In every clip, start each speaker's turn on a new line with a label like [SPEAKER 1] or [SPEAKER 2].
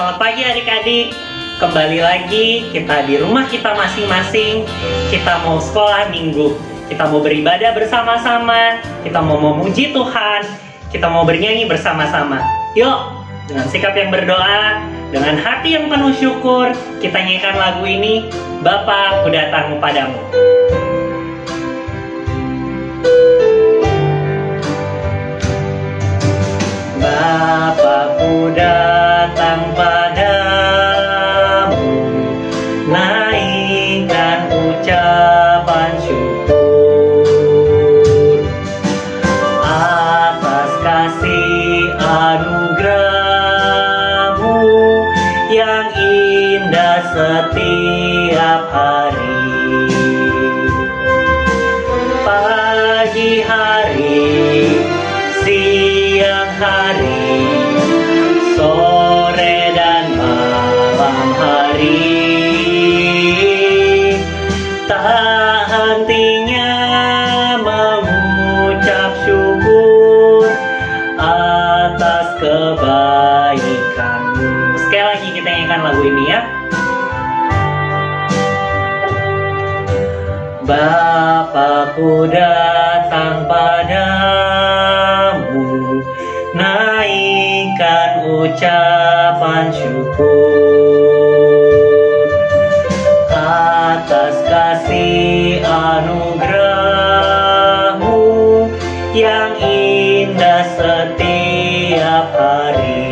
[SPEAKER 1] Selamat pagi adik-adik. Kembali lagi kita di rumah kita masing-masing. Kita mau sekolah minggu. Kita mau beribadah bersama-sama. Kita mau memuji Tuhan. Kita mau bernyanyi bersama-sama. Yuk, dengan sikap yang berdoa, dengan hati yang penuh syukur, kita nyanyikan lagu ini, Bapa, Ku Datang Padamu. Bapa-Ku datang padamu, naikkan ucapan syukur atas kasih anugerah-Mu yang indah setiap hari. Pagi hari, siang hari, sore dan malam hari, tak hentinya mengucap syukur atas kebaikan-Mu. Sekali lagi kita nyanyikan lagu ini ya. Bapa-Ku datang padamu, naikkan ucapan syukur atas kasih anugerah-Mu yang indah setiap hari.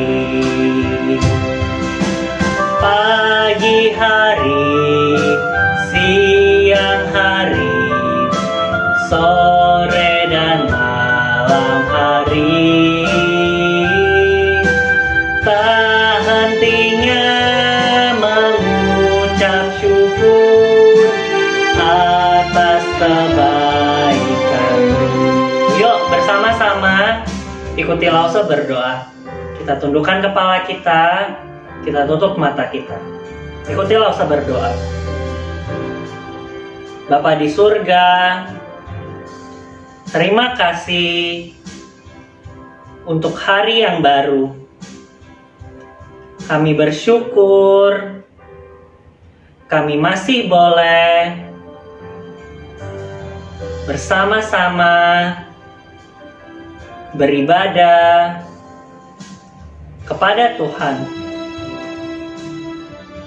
[SPEAKER 1] Pagi hari, siang hari, sore dan malam hari, tak hentinya mengucap syukur atas kebaikan-Mu. Yuk bersama-sama ikuti Lause berdoa. Kita tundukkan kepala kita tutup mata kita. Ikuti Lause berdoa. Bapa di surga, terima kasih untuk hari yang baru. Kami bersyukur kami masih boleh bersama-sama beribadah kepada Tuhan.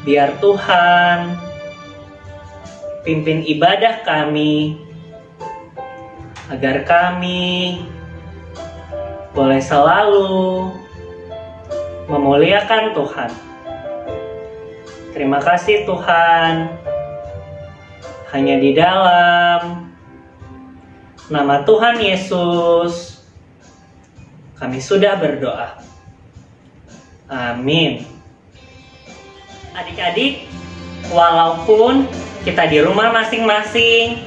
[SPEAKER 1] Biar Tuhan pimpin ibadah kami, agar kami boleh selalu memuliakan Tuhan. Terima kasih Tuhan. Hanya di dalam nama Tuhan Yesus kami sudah berdoa. Amin. Adik-adik, walaupun kita di rumah masing-masing,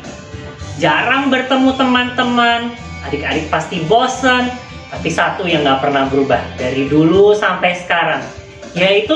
[SPEAKER 1] jarang bertemu teman-teman, adik-adik pasti bosan. Tapi satu yang gak pernah berubah dari dulu sampai sekarang, yaitu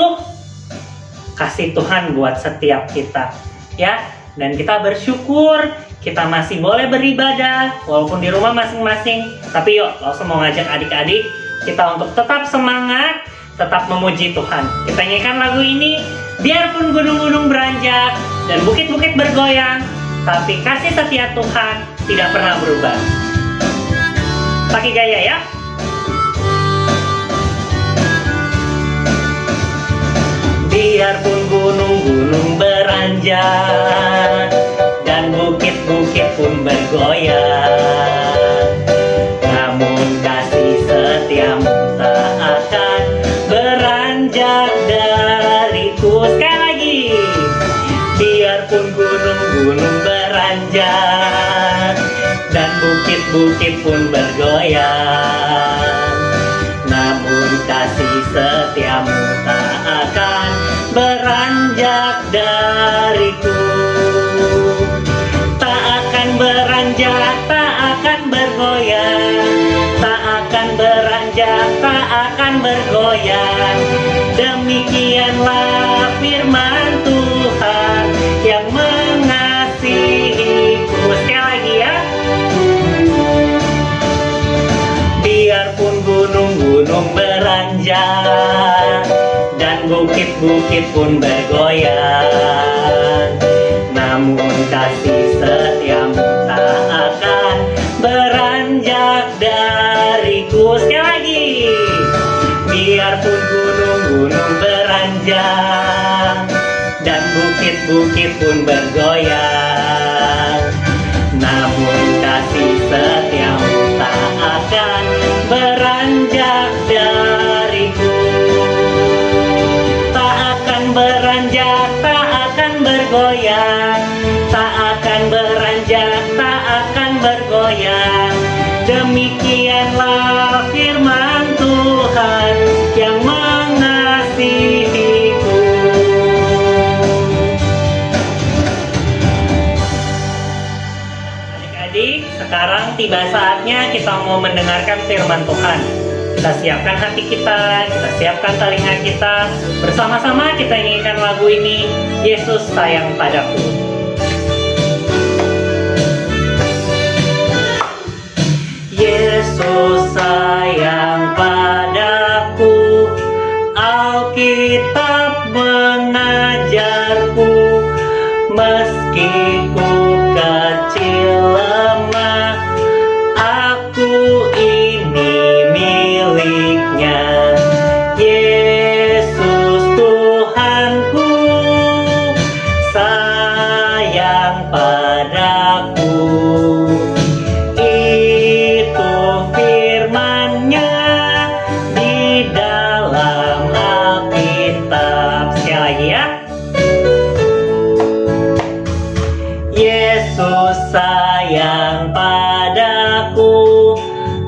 [SPEAKER 1] kasih Tuhan buat setiap kita, ya. Dan kita bersyukur kita masih boleh beribadah walaupun di rumah masing-masing. Tapi yuk, langsung mau ngajak adik-adik kita untuk tetap semangat, tetap memuji Tuhan. Kita nyanyikan lagu ini, biarpun gunung-gunung beranjak dan bukit-bukit bergoyang, tapi kasih setia Tuhan tidak pernah berubah. Pakai gaya ya. Biarpun gunung-gunung beranjak dan bukit-bukit pun bergoyang, namun kasih setiamu tak akan beranjak dariku. Sekali lagi. Biarpun gunung-gunung beranjak dan bukit-bukit pun bergoyang, namun kasih setiamu tak akan beranjak dariku. Tak akan beranjak, tak akan bergoyang, tak akan beranjak, tak akan bergoyang. Demikianlah firman Tuhan yang mengasihiku. Sekali lagi ya. Biarpun gunung-gunung beranjak dan bukit-bukit pun bergoyang. Namun kasih setiamu tak akan beranjak dariku. Sekali lagi. Biarpun gunung-gunung beranjak dan bukit-bukit pun bergoyang, namun kasih setiamu tak akan beranjak dariku. Tak akan beranjak, tak akan bergoyang, tak akan beranjak, tak akan bergoyang. Demikianlah firman Tuhan yang mengasihiku. Adik-adik, sekarang tiba saatnya kita mau mendengarkan firman Tuhan. Kita siapkan hati kita siapkan telinga kita. Bersama-sama kita nyanyikan lagu ini, Yesus Sayang Padaku. Yesus sayang padaku, Alkitab mengajarku, meski ku kecil lemah, aku ini miliknya. Yesus Tuhanku sayang padaku. Sayang padaku,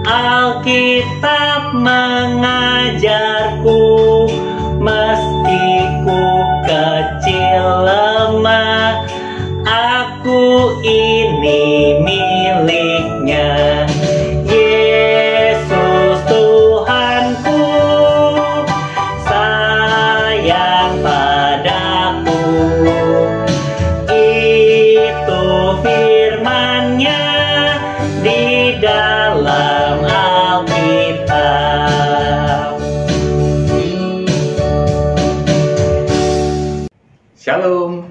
[SPEAKER 1] Alkitab mengajarku, meski ku kecil lemah, aku ini miliknya. Yesus Tuhanku sayang padaku. Firman-Nya di dalam Alkitab.
[SPEAKER 2] Shalom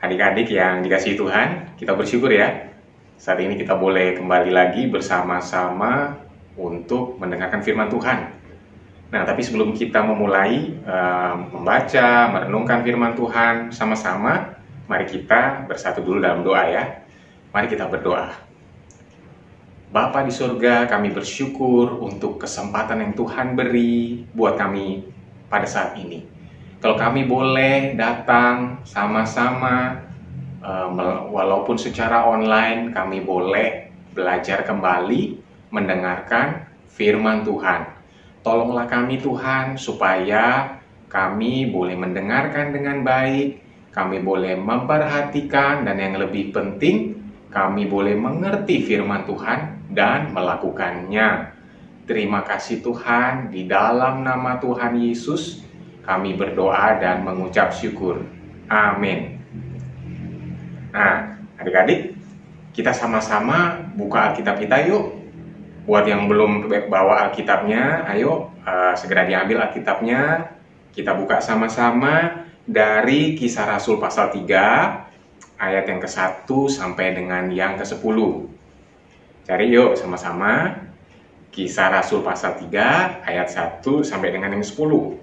[SPEAKER 2] adik-adik yang dikasihi Tuhan, kita bersyukur ya saat ini kita boleh kembali lagi bersama-sama untuk mendengarkan firman Tuhan. Nah, tapi sebelum kita memulai membaca, merenungkan firman Tuhan sama-sama, mari kita bersatu dulu dalam doa ya. Mari kita berdoa. Bapa di surga, kami bersyukur untuk kesempatan yang Tuhan beri buat kami pada saat ini. Kalau kami boleh datang sama-sama, walaupun secara online, kami boleh belajar kembali mendengarkan firman Tuhan. Tolonglah kami Tuhan, supaya kami boleh mendengarkan dengan baik, kami boleh memperhatikan, dan yang lebih penting, kami boleh mengerti firman Tuhan dan melakukannya. Terima kasih Tuhan, di dalam nama Tuhan Yesus, kami berdoa dan mengucap syukur. Amin. Nah, adik-adik, kita sama-sama buka Alkitab kita yuk. Buat yang belum bawa Alkitabnya, ayo segera diambil Alkitabnya. Kita buka sama-sama dari Kisah Rasul pasal 3 ayat yang ke-1 sampai dengan yang ke-10. Cari yuk sama-sama Kisah Rasul pasal 3 ayat 1 sampai dengan yang 10.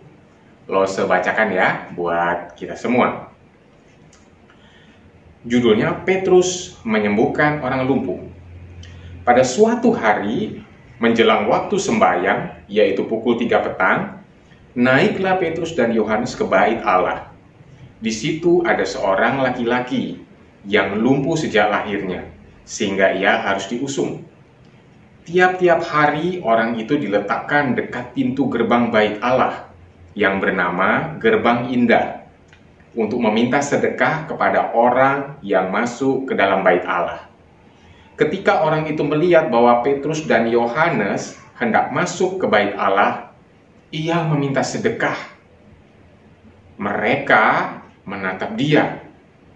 [SPEAKER 2] Lose bacakan ya buat kita semua. Judulnya Petrus menyembuhkan orang lumpuh. Pada suatu hari menjelang waktu sembahyang, yaitu pukul 3 petang, naiklah Petrus dan Yohanes ke bait Allah. Di situ ada seorang laki-laki yang lumpuh sejak lahirnya, sehingga ia harus diusung. Tiap-tiap hari orang itu diletakkan dekat pintu gerbang bait Allah, yang bernama Gerbang Indah, untuk meminta sedekah kepada orang yang masuk ke dalam bait Allah. Ketika orang itu melihat bahwa Petrus dan Yohanes hendak masuk ke bait Allah, ia meminta sedekah. Mereka menatap dia,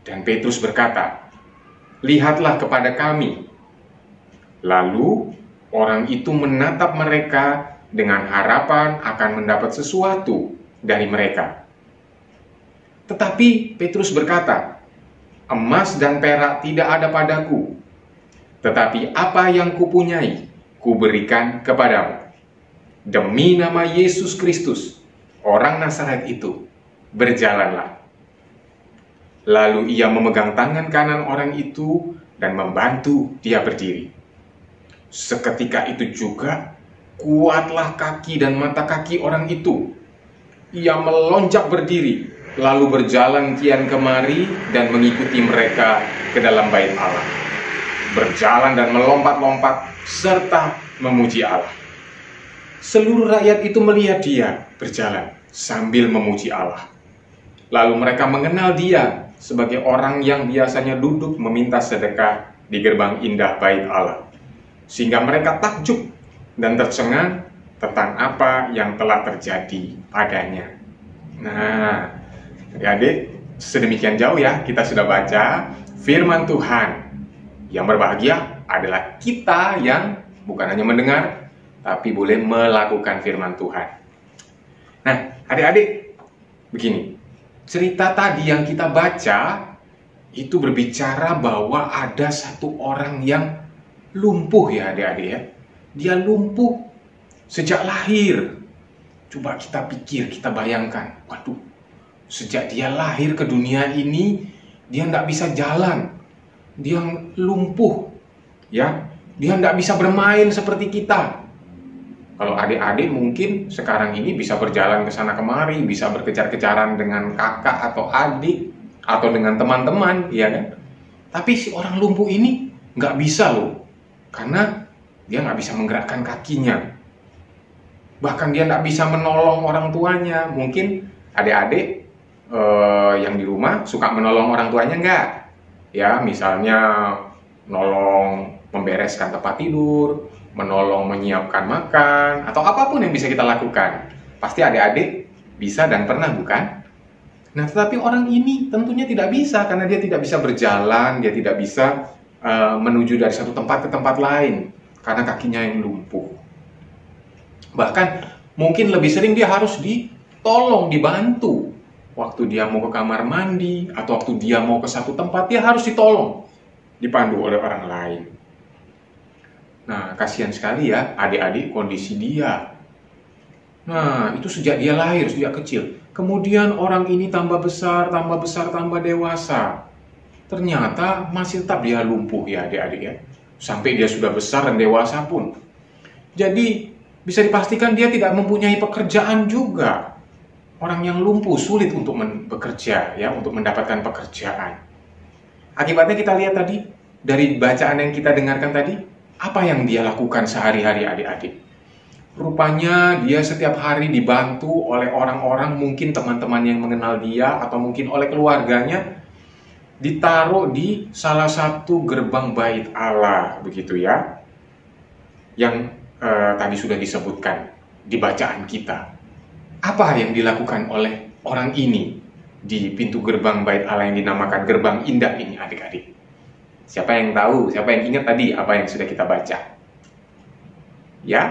[SPEAKER 2] dan Petrus berkata, "Lihatlah kepada kami." Lalu orang itu menatap mereka dengan harapan akan mendapat sesuatu dari mereka. Tetapi Petrus berkata, "Emas dan perak tidak ada padaku, tetapi apa yang kupunyai, kuberikan kepadamu. Demi nama Yesus Kristus, orang Nazaret itu, berjalanlah." Lalu ia memegang tangan kanan orang itu dan membantu dia berdiri. Seketika itu juga, kuatlah kaki dan mata kaki orang itu. Ia melonjak berdiri, lalu berjalan kian kemari dan mengikuti mereka ke dalam bait Allah. Berjalan dan melompat-lompat serta memuji Allah. Seluruh rakyat itu melihat dia berjalan sambil memuji Allah. Lalu mereka mengenal dia sebagai orang yang biasanya duduk meminta sedekah di gerbang indah bait Allah. Sehingga mereka takjub dan tercengang tentang apa yang telah terjadi padanya. Nah, adik-adik, sedemikian jauh ya kita sudah baca firman Tuhan. Yang berbahagia adalah kita yang bukan hanya mendengar, tapi boleh melakukan firman Tuhan. Nah, adik-adik, begini. Cerita tadi yang kita baca itu berbicara bahwa ada satu orang yang lumpuh ya adik-adik ya. Dia lumpuh sejak lahir. Coba kita pikir, kita bayangkan. Waduh, sejak dia lahir ke dunia ini, dia tidak bisa jalan. Dia lumpuh, ya. Dia tidak bisa bermain seperti kita. Kalau adik-adik mungkin sekarang ini bisa berjalan ke sana kemari, bisa berkejar-kejaran dengan kakak atau adik, atau dengan teman-teman, ya kan? Tapi si orang lumpuh ini nggak bisa loh, karena dia nggak bisa menggerakkan kakinya. Bahkan dia nggak bisa menolong orang tuanya. Mungkin adik-adik yang di rumah suka menolong orang tuanya nggak? Ya, misalnya nolong membereskan tempat tidur, menolong menyiapkan makan, atau apapun yang bisa kita lakukan. Pasti adik-adik bisa dan pernah, bukan? Nah, tetapi orang ini tentunya tidak bisa, karena dia tidak bisa berjalan, dia tidak bisa menuju dari satu tempat ke tempat lain, karena kakinya yang lumpuh. Bahkan mungkin lebih sering dia harus ditolong, dibantu. Waktu dia mau ke kamar mandi, atau waktu dia mau ke satu tempat, dia harus ditolong, dipandu oleh orang lain. Nah, kasihan sekali ya adik-adik kondisi dia. Nah, itu sejak dia lahir, sejak kecil. Kemudian orang ini tambah besar, tambah dewasa. Ternyata masih tetap dia lumpuh ya adik-adik ya. Sampai dia sudah besar dan dewasa pun. Jadi, bisa dipastikan dia tidak mempunyai pekerjaan juga. Orang yang lumpuh sulit untuk bekerja ya, untuk mendapatkan pekerjaan. Akibatnya kita lihat tadi, dari bacaan yang kita dengarkan tadi, apa yang dia lakukan sehari-hari adik-adik? Rupanya dia setiap hari dibantu oleh orang-orang, mungkin teman-teman yang mengenal dia, atau mungkin oleh keluarganya, ditaruh di salah satu gerbang bait Allah, begitu ya. Yang tadi sudah disebutkan di bacaan kita. Apa yang dilakukan oleh orang ini di pintu gerbang bait Allah yang dinamakan gerbang indah ini adik-adik? Siapa yang tahu? Siapa yang ingat tadi apa yang sudah kita baca? Ya,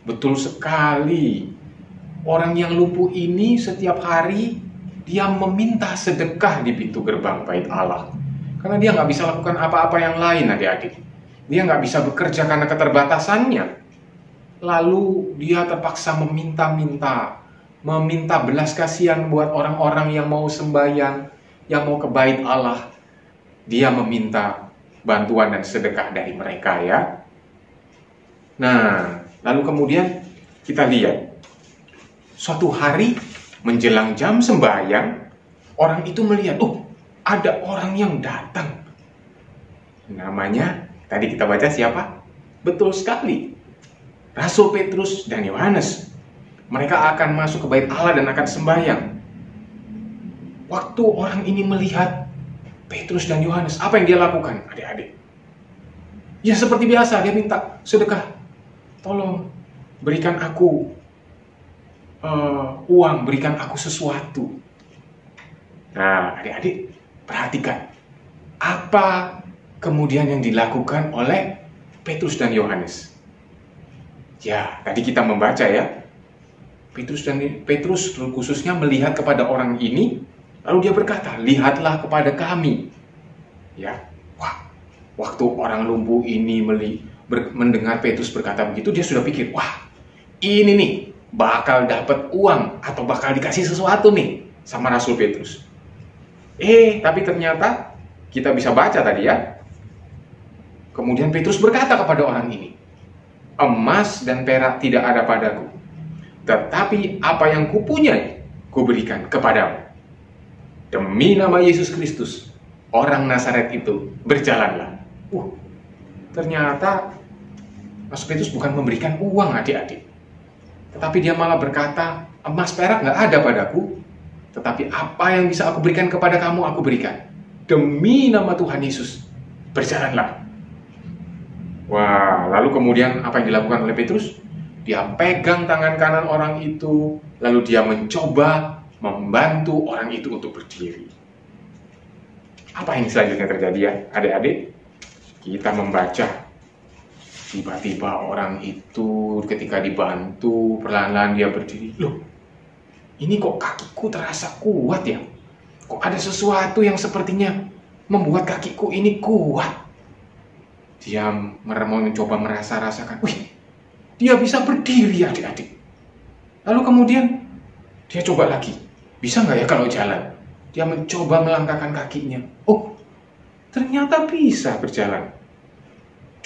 [SPEAKER 2] betul sekali. Orang yang lumpuh ini setiap hari dia meminta sedekah di pintu gerbang bait Allah. Karena dia nggak bisa lakukan apa-apa yang lain adik-adik. Dia nggak bisa bekerja karena keterbatasannya. Lalu dia terpaksa meminta belas kasihan buat orang-orang yang mau sembahyang, yang mau ke bait Allah. Dia meminta bantuan dan sedekah dari mereka ya. Nah, lalu kemudian kita lihat suatu hari menjelang jam sembahyang, orang itu melihat, ada orang yang datang. Namanya tadi kita baca siapa? Betul sekali, Rasul Petrus dan Yohanes. Mereka akan masuk ke bait Allah dan akan sembahyang. Waktu orang ini melihat Petrus dan Yohanes, apa yang dia lakukan adik-adik? Ya seperti biasa, dia minta sedekah. Tolong berikan aku uang, berikan aku sesuatu. Nah adik-adik perhatikan, apa kemudian yang dilakukan oleh Petrus dan Yohanes? Ya tadi kita membaca ya, Petrus khususnya melihat kepada orang ini, Lalu dia berkata, lihatlah kepada kami. Ya, wah, waktu orang lumpuh ini mendengar Petrus berkata begitu, dia sudah pikir, wah, ini nih bakal dapat uang atau bakal dikasih sesuatu nih sama Rasul Petrus. Tapi ternyata kita bisa baca tadi ya. Kemudian Petrus berkata kepada orang ini, emas dan perak tidak ada padaku, tetapi apa yang kupunyai kuberikan kepadamu. Demi nama Yesus Kristus, orang Nazaret itu, berjalanlah. Ternyata Rasul Petrus bukan memberikan uang adik-adik, tetapi dia malah berkata, emas perak nggak ada padaku, tetapi apa yang bisa aku berikan kepada kamu, aku berikan. Demi nama Tuhan Yesus, berjalanlah. Wah, lalu kemudian apa yang dilakukan oleh Petrus? Dia pegang tangan kanan orang itu, lalu dia mencoba membantu orang itu untuk berdiri. Apa yang selanjutnya terjadi ya, adik-adik? Kita membaca, tiba-tiba orang itu ketika dibantu, perlahan-lahan dia berdiri. Loh, ini kok kakiku terasa kuat ya? Kok ada sesuatu yang sepertinya membuat kakiku ini kuat? Dia mencoba merasa-rasakan, wih, dia bisa berdiri adik-adik. Lalu kemudian dia coba lagi, bisa nggak ya kalau jalan? Dia mencoba melangkahkan kakinya. Oh, ternyata bisa berjalan.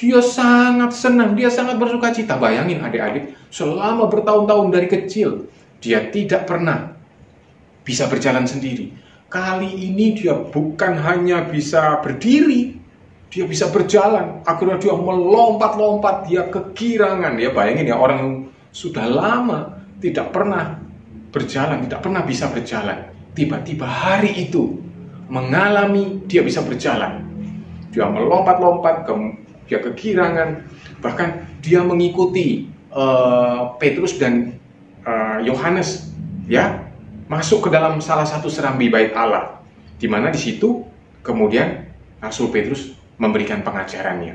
[SPEAKER 2] Dia sangat senang, dia sangat bersuka cita. Bayangin adik-adik, selama bertahun-tahun dari kecil, dia tidak pernah bisa berjalan sendiri. Kali ini dia bukan hanya bisa berdiri, dia bisa berjalan. Akhirnya dia melompat-lompat, dia kegirangan. Ya bayangin ya, orang yang sudah lama tidak pernah berjalan, tidak pernah bisa berjalan. Tiba-tiba hari itu mengalami dia bisa berjalan. Dia melompat-lompat, dia kegirangan. Bahkan dia mengikuti Petrus dan Yohanes, ya, masuk ke dalam salah satu serambi bait Allah, di mana di situ kemudian Rasul Petrus memberikan pengajarannya.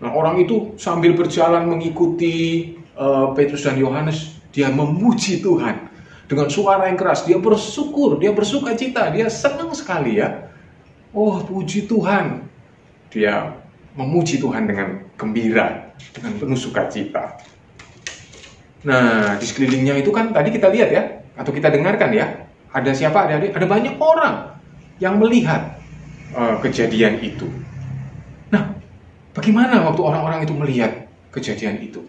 [SPEAKER 2] Nah, orang itu sambil berjalan mengikuti Petrus dan Yohanes, dia memuji Tuhan dengan suara yang keras. Dia bersyukur, dia bersuka cita, dia senang sekali ya. Oh, puji Tuhan. Dia memuji Tuhan dengan gembira, dengan penuh sukacita. Nah, di sekelilingnya itu kan tadi kita lihat ya, atau kita dengarkan ya, ada siapa adik-adik? Ada banyak orang yang melihat kejadian itu. Nah, bagaimana waktu orang-orang itu melihat kejadian itu?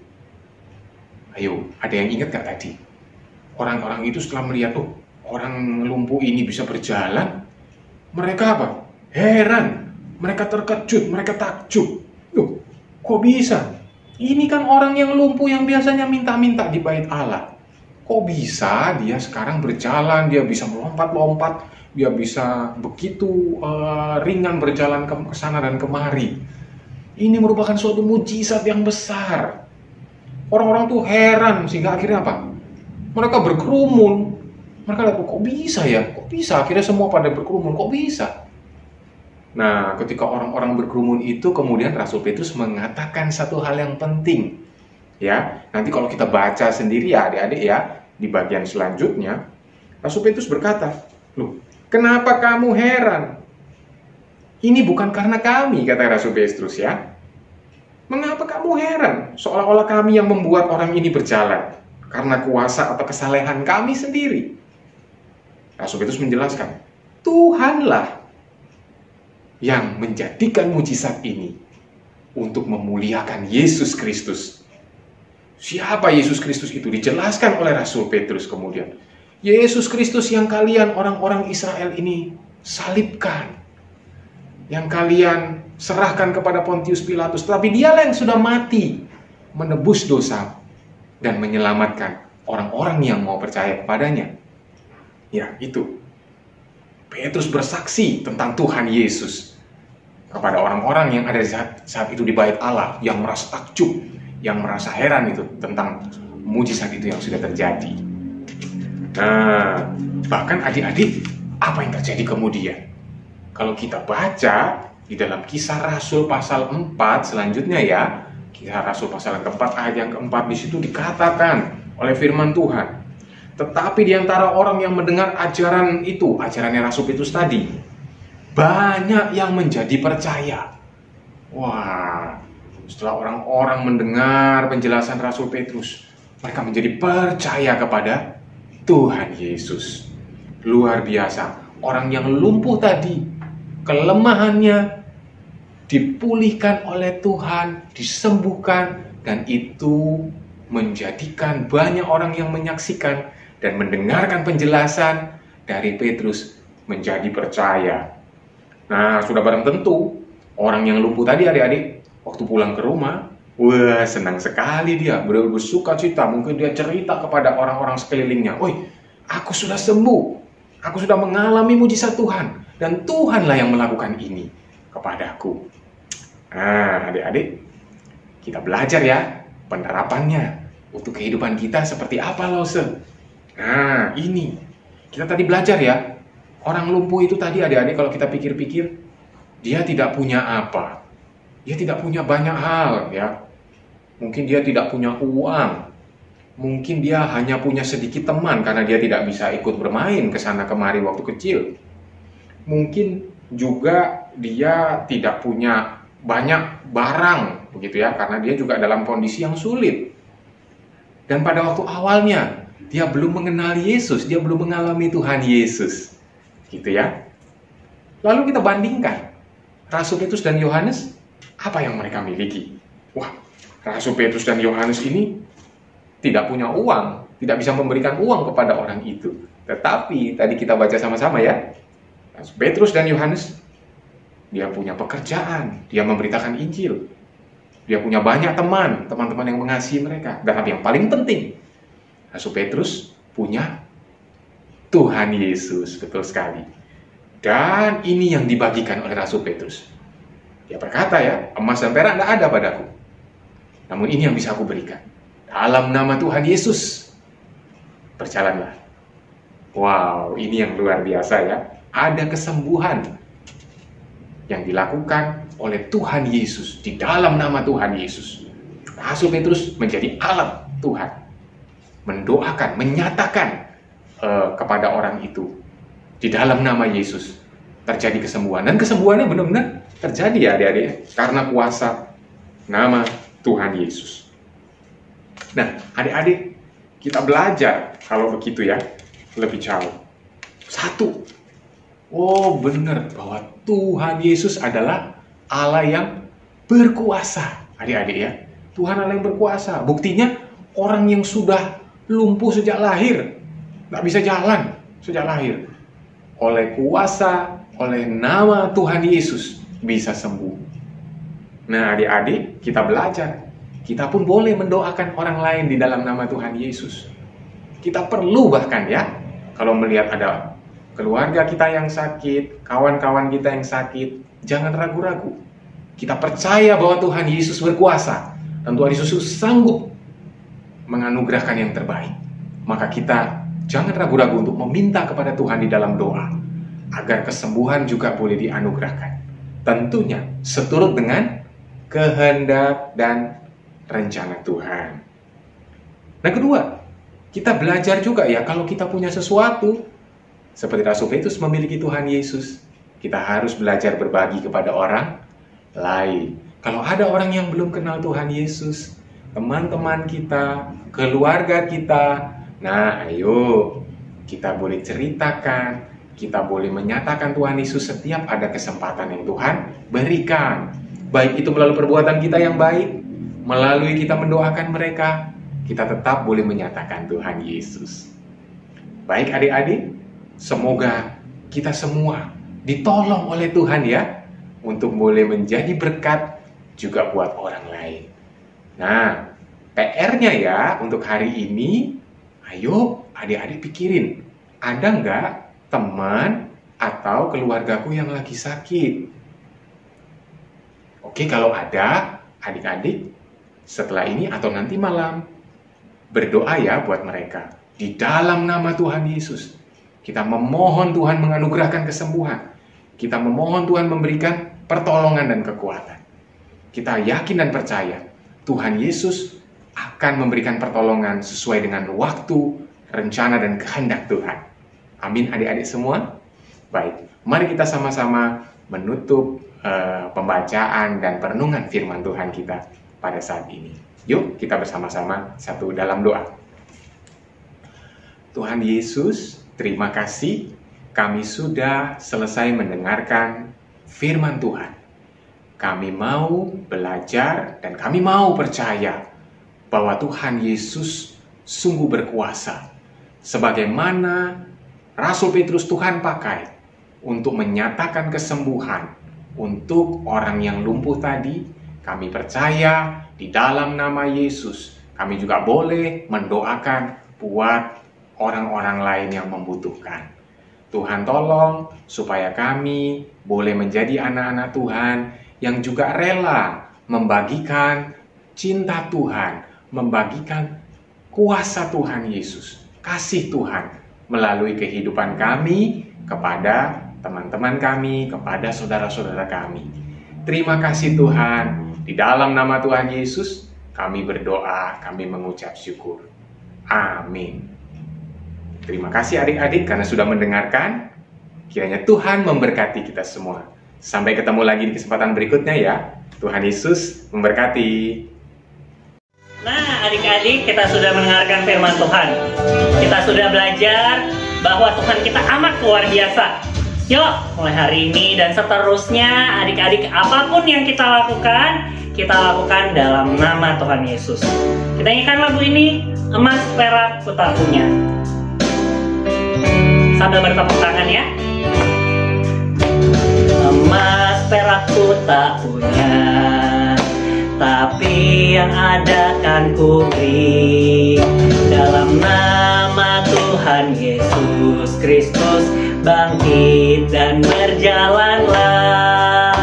[SPEAKER 2] Ayo, ada yang ingat gak tadi? Orang-orang itu setelah melihat, oh, orang lumpuh ini bisa berjalan, mereka apa? Heran, mereka terkejut, mereka takjub. Loh, kok bisa? Ini kan orang yang lumpuh yang biasanya minta-minta di bait Allah. Kok bisa dia sekarang berjalan, dia bisa melompat-lompat, dia bisa begitu ringan berjalan ke sana dan kemari. Ini merupakan suatu mujizat yang besar. Orang-orang tuh heran, sehingga akhirnya apa? Mereka berkerumun. Mereka lihat, kok bisa ya? Kok bisa? Akhirnya semua pada berkerumun, kok bisa? Nah, ketika orang-orang berkerumun itu, kemudian Rasul Petrus mengatakan satu hal yang penting. Ya, nanti kalau kita baca sendiri ya adik-adik ya, di bagian selanjutnya, Rasul Petrus berkata, loh, kenapa kamu heran? Ini bukan karena kami, kata Rasul Petrus ya. Mengapa kamu heran? Seolah-olah kami yang membuat orang ini berjalan karena kuasa atau kesalehan kami sendiri. Rasul Petrus menjelaskan, Tuhanlah yang menjadikan mujizat ini untuk memuliakan Yesus Kristus. Siapa Yesus Kristus itu? Dijelaskan oleh Rasul Petrus kemudian. Yesus Kristus yang kalian orang-orang Israel ini salibkan, yang kalian serahkan kepada Pontius Pilatus, tapi dialah yang sudah mati menebus dosa dan menyelamatkan orang-orang yang mau percaya kepadanya. Ya, itu. Petrus bersaksi tentang Tuhan Yesus kepada orang-orang yang ada saat itu di bait Allah, yang merasa takjub, yang merasa heran itu tentang mujizat itu yang sudah terjadi. Nah, bahkan adik-adik, apa yang terjadi kemudian? Kalau kita baca di dalam Kisah Rasul pasal 4 selanjutnya ya, Kisah Rasul pasal yang keempat ayat yang keempat, di situ dikatakan oleh firman Tuhan, Tetapi di antara orang yang mendengar ajaran itu, ajarannya Rasul Petrus tadi, banyak yang menjadi percaya. Wah, setelah orang-orang mendengar penjelasan Rasul Petrus, mereka menjadi percaya kepada Tuhan Yesus. Luar biasa. Orang yang lumpuh tadi, kelemahannya dipulihkan oleh Tuhan, disembuhkan, dan itu menjadikan banyak orang yang menyaksikan dan mendengarkan penjelasan dari Petrus menjadi percaya. Nah, sudah barang tentu, orang yang lumpuh tadi adik-adik, waktu pulang ke rumah, wah, senang sekali dia, bersuka cita. Mungkin dia cerita kepada orang-orang sekelilingnya, "Woi, aku sudah sembuh, aku sudah mengalami mujizat Tuhan, dan Tuhanlah yang melakukan ini kepadaku." Nah, adik-adik, kita belajar ya penerapannya untuk kehidupan kita seperti apa, Lause. Nah, ini kita tadi belajar ya, orang lumpuh itu tadi adik-adik, kalau kita pikir-pikir, dia tidak punya apa, dia tidak punya banyak hal ya. Mungkin dia tidak punya uang, mungkin dia hanya punya sedikit teman karena dia tidak bisa ikut bermain ke sana kemari waktu kecil. Mungkin juga dia tidak punya banyak barang begitu ya, karena dia juga dalam kondisi yang sulit. Dan pada waktu awalnya dia belum mengenal Yesus, dia belum mengalami Tuhan Yesus. Gitu ya. Lalu kita bandingkan Rasul Petrus dan Yohanes, apa yang mereka miliki? Wah, Rasul Petrus dan Yohanes ini tidak punya uang, tidak bisa memberikan uang kepada orang itu. Tetapi tadi kita baca sama-sama ya, Rasul Petrus dan Yohanes, dia punya pekerjaan, dia memberitakan Injil, dia punya banyak teman-teman yang mengasihi mereka. Dan yang paling penting, Rasul Petrus punya Tuhan Yesus, betul sekali. Dan ini yang dibagikan oleh Rasul Petrus. Dia berkata ya, emas dan perak tidak ada padaku, namun ini yang bisa aku berikan. Dalam nama Tuhan Yesus, berjalanlah. Wow, ini yang luar biasa ya. Ada kesembuhan yang dilakukan oleh Tuhan Yesus di dalam nama Tuhan Yesus. Rasul Petrus menjadi alat Tuhan, mendoakan, menyatakan kepada orang itu di dalam nama Yesus terjadi kesembuhan. Dan kesembuhannya benar-benar terjadi ya adik-adik, karena kuasa nama Tuhan Yesus. Nah, adik-adik, kita belajar kalau begitu ya, lebih jauh. Satu, oh benar bahwa Tuhan Yesus adalah Allah yang berkuasa, adik-adik ya. Tuhan Allah yang berkuasa. Buktinya orang yang sudah lumpuh sejak lahir, nggak bisa jalan sejak lahir, oleh kuasa, oleh nama Tuhan Yesus bisa sembuh. Nah, adik-adik, kita belajar. Kita pun boleh mendoakan orang lain di dalam nama Tuhan Yesus. Kita perlu bahkan ya, kalau melihat ada keluarga kita yang sakit, kawan-kawan kita yang sakit, jangan ragu-ragu. Kita percaya bahwa Tuhan Yesus berkuasa, dan Tuhan Yesus sanggup menganugerahkan yang terbaik. Maka kita jangan ragu-ragu untuk meminta kepada Tuhan di dalam doa, agar kesembuhan juga boleh dianugerahkan. Tentunya seturut dengan kehendak dan rencana Tuhan. Nah, kedua, kita belajar juga ya, kalau kita punya sesuatu, seperti Rasul Petrus memiliki Tuhan Yesus, kita harus belajar berbagi kepada orang lain. Kalau ada orang yang belum kenal Tuhan Yesus, teman-teman kita, keluarga kita, nah ayo, kita boleh ceritakan, kita boleh menyatakan Tuhan Yesus setiap ada kesempatan yang Tuhan berikan. Baik itu melalui perbuatan kita yang baik, melalui kita mendoakan mereka, kita tetap boleh menyatakan Tuhan Yesus. Baik adik-adik, semoga kita semua ditolong oleh Tuhan ya, untuk boleh menjadi berkat juga buat orang lain. Nah, PR-nya ya untuk hari ini, ayo adik-adik pikirin, ada nggak teman atau keluargaku yang lagi sakit? Oke, kalau ada, adik-adik setelah ini atau nanti malam, berdoa ya buat mereka. Di dalam nama Tuhan Yesus, kita memohon Tuhan menganugerahkan kesembuhan. Kita memohon Tuhan memberikan pertolongan dan kekuatan. Kita yakin dan percaya Tuhan Yesus akan memberikan pertolongan sesuai dengan waktu rencana dan kehendak Tuhan. Amin adik-adik semua. Baik, mari kita sama-sama menutup pembacaan dan perenungan firman Tuhan kita pada saat ini. Yuk kita bersama-sama satu dalam doa. Tuhan Yesus, terima kasih kami sudah selesai mendengarkan firman Tuhan. Kami mau belajar dan kami mau percaya bahwa Tuhan Yesus sungguh berkuasa. Sebagaimana Rasul Petrus Tuhan pakai untuk menyatakan kesembuhan untuk orang yang lumpuh tadi, kami percaya di dalam nama Yesus, kami juga boleh mendoakan buat orang-orang lain yang membutuhkan. Tuhan tolong supaya kami boleh menjadi anak-anak Tuhan yang juga rela membagikan cinta Tuhan, membagikan kuasa Tuhan Yesus, kasih Tuhan melalui kehidupan kami kepada teman-teman kami, kepada saudara-saudara kami. Terima kasih Tuhan, di dalam nama Tuhan Yesus kami berdoa, kami mengucap syukur. Amin. Terima kasih adik-adik karena sudah mendengarkan. Kiranya Tuhan memberkati kita semua. Sampai ketemu lagi di kesempatan berikutnya ya. Tuhan Yesus memberkati.
[SPEAKER 1] Nah, adik-adik, kita sudah mendengarkan firman Tuhan. Kita sudah belajar bahwa Tuhan kita amat luar biasa. Yuk, mulai hari ini dan seterusnya, adik-adik, apapun yang kita lakukan dalam nama Tuhan Yesus. Kita nyanyikan lagu ini, emas perak ku tak punya. Sambil bertepuk tangan ya. Emas perak ku tak punya, tapi yang ada kan ku beri. Dalam nama Tuhan Yesus Kristus, bangkit dan berjalanlah.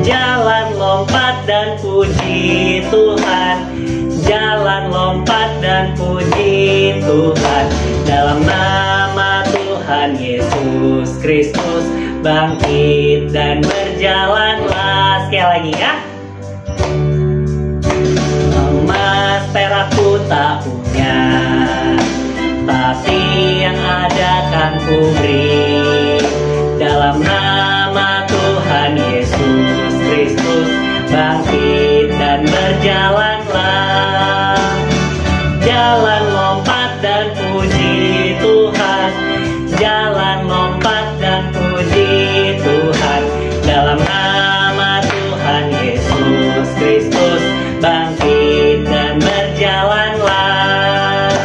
[SPEAKER 1] Jalan lompat dan puji Tuhan, jalan lompat dan puji Tuhan. Dalam nama Tuhan Yesus Kristus, bangkit dan berjalanlah. Sekali lagi ya. Emas perak ku tak punya, tapi yang ada kan ku beri. Dalam nama Tuhan Yesus Kristus, bangkit dan berjalanlah. Jalan lompat dan puji Tuhan, jalan lompat dan puji Tuhan. Dalam nama Tuhan Yesus Kristus, bangkit dan berjalanlah.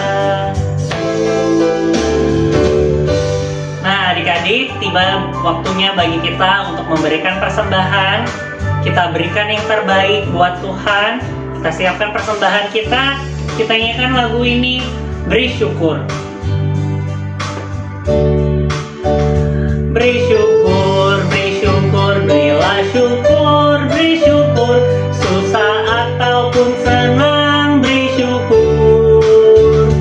[SPEAKER 1] Nah adik-adik, tiba waktunya bagi kita untuk memberikan persembahan. Kita berikan yang terbaik buat Tuhan. Kita siapkan persembahan kita. Kita nyanyikan lagu ini, beri syukur. Beri syukur, beri syukur, berilah syukur, beri syukur. Susah ataupun senang, beri syukur.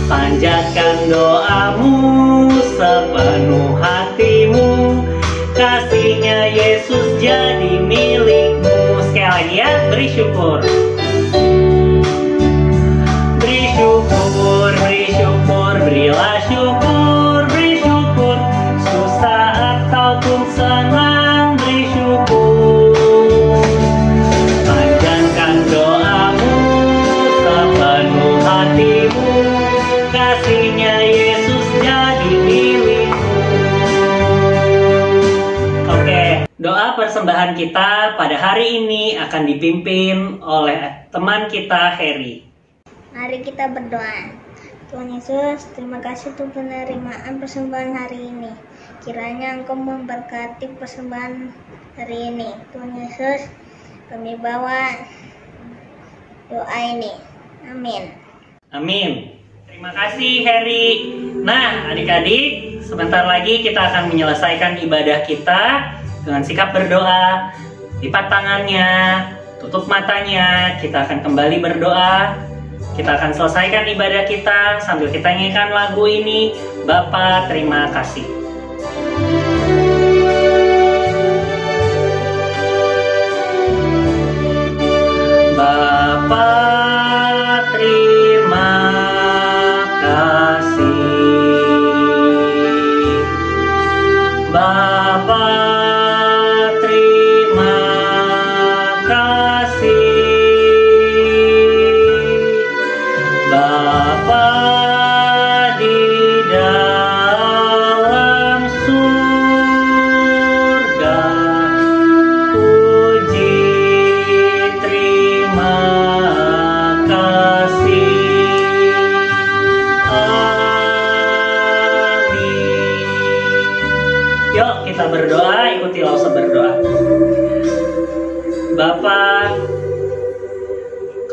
[SPEAKER 1] Panjatkan doamu sepenuh hatimu, kasihnya Yesus jadi milikmu. Sekali lagi ya, beri syukur. Beri syukur, beri syukur, berilah syukur, beri syukur. Susah ataupun senang, beri syukur. Panjatkan doamu sepenuh hatimu, kasihnya Yesus jadi milikmu. Oke, doa persembahan kita pada hari ini akan dipimpin oleh teman kita, Heri.
[SPEAKER 3] Mari kita berdoa. Tuhan Yesus, terima kasih untuk penerimaan persembahan hari ini. Kiranya Engkau memberkati persembahan hari ini. Tuhan Yesus, kami bawa doa ini. Amin.
[SPEAKER 1] Amin. Terima kasih Heri. Nah adik-adik, sebentar lagi kita akan menyelesaikan ibadah kita dengan sikap berdoa. Lipat tangannya, tutup matanya, kita akan kembali berdoa. Kita akan selesaikan ibadah kita sambil kita nyanyikan lagu ini, Bapa terima kasih. Bapa terima kasih.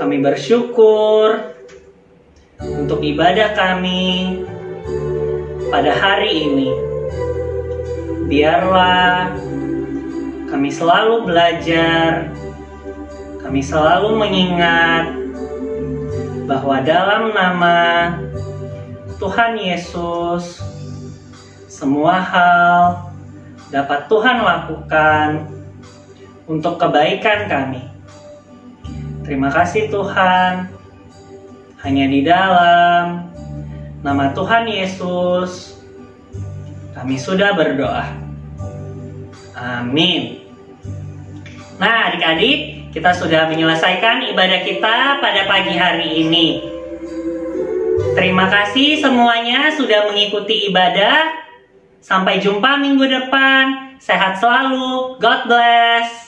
[SPEAKER 1] Kami bersyukur untuk ibadah kami pada hari ini. Biarlah kami selalu belajar, kami selalu mengingat bahwa dalam nama Tuhan Yesus, semua hal dapat Tuhan lakukan untuk kebaikan kami. Terima kasih Tuhan, hanya di dalam nama Tuhan Yesus kami sudah berdoa. Amin. Nah adik-adik, kita sudah menyelesaikan ibadah kita pada pagi hari ini. Terima kasih semuanya sudah mengikuti ibadah. Sampai jumpa minggu depan. Sehat selalu. God bless.